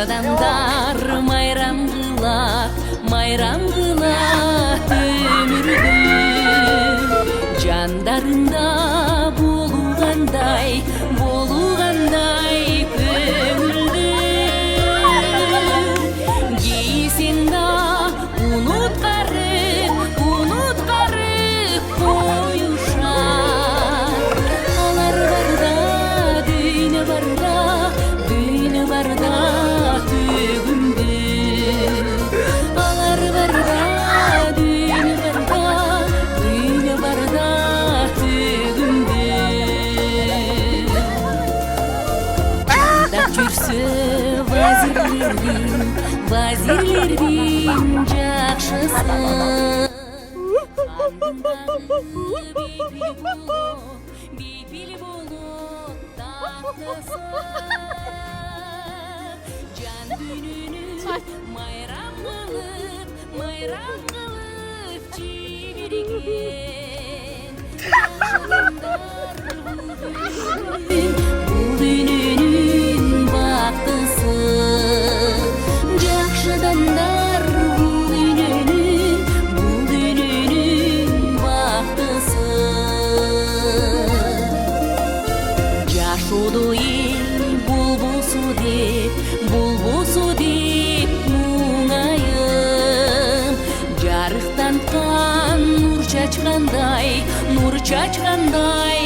адамдар майрам кылат өмүрдү жандарында болугандай көңүлдү кейсең да унуткарып коюшат алар барда дүйнө барда төгүндү алар барда дүйнө барда төгүндү жандап жүрсө вазирлердин жакшысы бейпил болуп тактысы жан дүйнөнү майрам кылып жибирген бул дүйнөнүн бактысы жакшы адамдар бул дүйнөнүн бактысы жашоодо эл болбосу деп муңайым жарыктанткан нур чачкандай